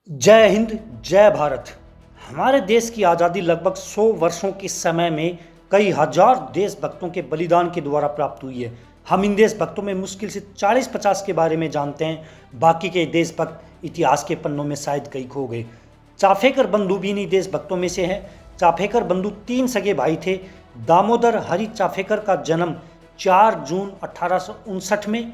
जय हिंद, जय भारत। हमारे देश की आज़ादी लगभग 100 वर्षों के समय में कई हजार देशभक्तों के बलिदान के द्वारा प्राप्त हुई है। हम इन देशभक्तों में मुश्किल से 40-50 के बारे में जानते हैं, बाकी के देशभक्त इतिहास के पन्नों में शायद कई खो गए। चाफेकर बंधु भी इन्हीं देशभक्तों में से हैं। चाफेकर बंधु 3 सगे भाई थे। दामोदर हरि चाफेकर का जन्म 4 जून 1859 में,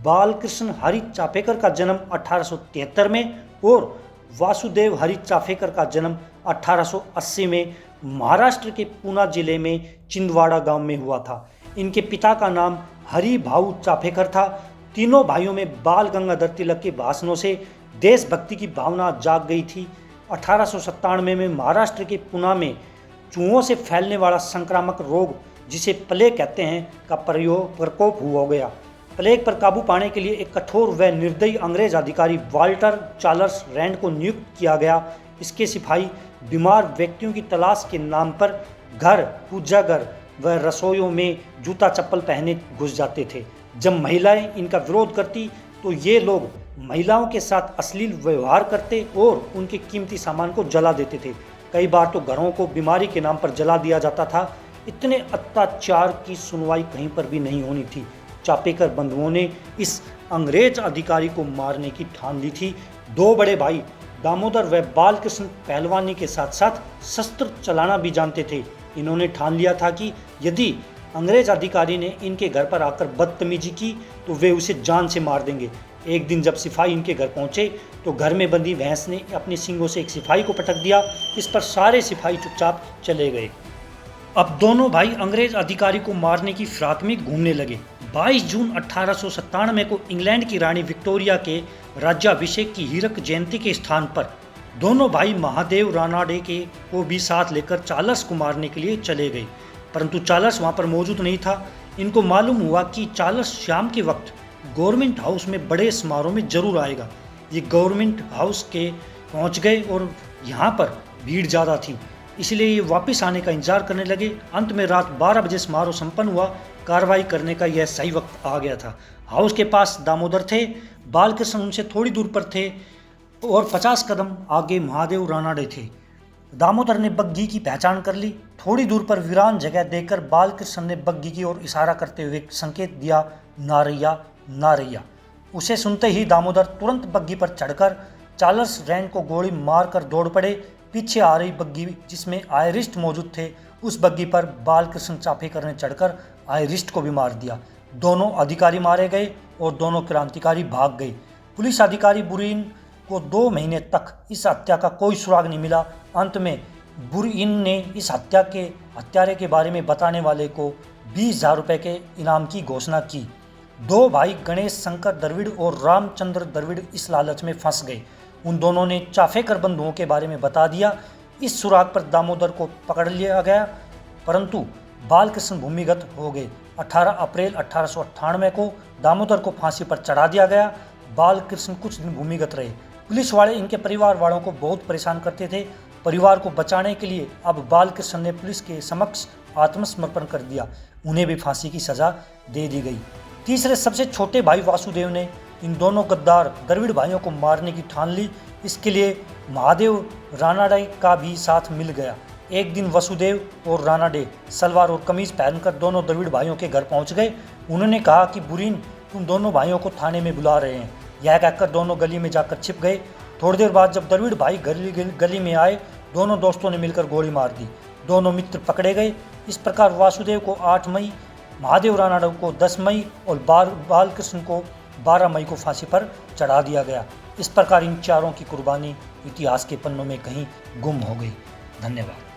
बालकृष्ण हरि चाफेकर का जन्म 1873 में और वासुदेव हरि चाफेकर का जन्म 1880 में महाराष्ट्र के पूना जिले में चिंदवाड़ा गांव में हुआ था। इनके पिता का नाम हरि भाऊ चाफेकर था। तीनों भाइयों में बाल गंगाधर तिलक के भाषणों से देशभक्ति की भावना जाग गई थी। 1897 में महाराष्ट्र के पूना में चूहों से फैलने वाला संक्रामक रोग, जिसे प्लेग कहते हैं, का प्रकोप हो गया। प्लेग पर काबू पाने के लिए एक कठोर व निर्दयी अंग्रेज अधिकारी वाल्टर चार्ल्स रैंड को नियुक्त किया गया। इसके सिपाही बीमार व्यक्तियों की तलाश के नाम पर घर, पूजाघर व रसोइयों में जूता चप्पल पहने घुस जाते थे। जब महिलाएं इनका विरोध करती तो ये लोग महिलाओं के साथ अश्लील व्यवहार करते और उनके कीमती सामान को जला देते थे। कई बार तो घरों को बीमारी के नाम पर जला दिया जाता था। इतने अत्याचार की सुनवाई कहीं पर भी नहीं होनी थी। चाफेकर बंधुओं ने इस अंग्रेज अधिकारी को मारने की ठान ली थी। 2 बड़े भाई दामोदर व बालकृष्ण पहलवानी के साथ साथ शस्त्र चलाना भी जानते थे। इन्होंने ठान लिया था कि यदि अंग्रेज अधिकारी ने इनके घर पर आकर बदतमीजी की तो वे उसे जान से मार देंगे। एक दिन जब सिपाही इनके घर पहुंचे तो घर में बंधी भैंस ने अपने सींगों से एक सिपाही को पटक दिया। इस पर सारे सिपाही चुपचाप चले गए। अब दोनों भाई अंग्रेज अधिकारी को मारने की फिराक में घूमने लगे। 22 जून 1897 को इंग्लैंड की रानी विक्टोरिया के राज्याभिषेक की हीरक जयंती के स्थान पर दोनों भाई महादेव रानाडे को भी साथ लेकर चार्ल्स को मारने के लिए चले गए, परंतु चार्ल्स वहां पर मौजूद नहीं था। इनको मालूम हुआ कि चार्ल्स शाम के वक्त गवर्नमेंट हाउस में बड़े समारोह में जरूर आएगा। ये गवर्नमेंट हाउस के पहुंच गए और यहाँ पर भीड़ ज़्यादा थी, इसलिए ये वापस आने का इंतजार करने लगे। अंत में रात 12 बजे समारोह संपन्न हुआ। कार्रवाई करने का यह सही वक्त आ गया था। हाउस के पास दामोदर थे, बालकृष्ण उनसे थोड़ी दूर पर थे और 50 कदम आगे महादेव रानाडे थे। दामोदर ने बग्घी की पहचान कर ली। थोड़ी दूर पर वीरान जगह देखकर बालकृष्ण ने बग्घी की ओर इशारा करते हुए संकेत दिया, नारैया नारैया। उसे सुनते ही दामोदर तुरंत बग्घी पर चढ़कर चार्ल्स रैंड को गोली मारकर दौड़ पड़े। पीछे आ रही बग्घी जिसमें आयरिस्ट मौजूद थे, उस बग्घी पर बालकृष्ण चाफेकर ने चढ़कर आयरिस्ट को भी मार दिया। दोनों अधिकारी मारे गए और दोनों क्रांतिकारी भाग गए। पुलिस अधिकारी बुरीन को 2 महीने तक इस हत्या का कोई सुराग नहीं मिला। अंत में बुरीन ने इस हत्यारे के बारे में बताने वाले को 20,000 रुपये के इनाम की घोषणा की। 2 भाई गणेश शंकर द्रविड़ और रामचंद्र द्रविड़ इस लालच में फंस गए। उन दोनों ने चाफेकर बंधुओं के बारे में बता दिया। इस सुराग पर दामोदर को पकड़ लिया गया, परंतु बालकृष्ण भूमिगत हो गए। 18 अप्रैल 1898 को दामोदर को फांसी पर चढ़ा दिया गया। बालकृष्ण कुछ दिन भूमिगत रहे। पुलिस वाले इनके परिवार वालों को बहुत परेशान करते थे। परिवार को बचाने के लिए अब बालकृष्ण ने पुलिस के समक्ष आत्मसमर्पण कर दिया। उन्हें भी फांसी की सजा दे दी गई। तीसरे सबसे छोटे भाई वासुदेव ने इन दोनों गद्दार द्रविड़ भाइयों को मारने की ठान ली। इसके लिए महादेव रानाडे का भी साथ मिल गया। एक दिन वसुदेव और रानाडे सलवार और कमीज पहनकर दोनों द्रविड़ भाइयों के घर पहुंच गए। उन्होंने कहा कि बुरीन तुम दोनों भाइयों को थाने में बुला रहे हैं। यह कहकर दोनों गली में जाकर छिप गए। थोड़ी देर बाद जब द्रविड़ भाई गली में आए, दोनों दोस्तों ने मिलकर गोली मार दी। दोनों मित्र पकड़े गए। इस प्रकार वासुदेव को 8 मई, महादेव रानाडे को 10 मई और बालकृष्ण को 12 मई को फांसी पर चढ़ा दिया गया। इस प्रकार इन चारों की कुर्बानी इतिहास के पन्नों में कहीं गुम हो गई। धन्यवाद।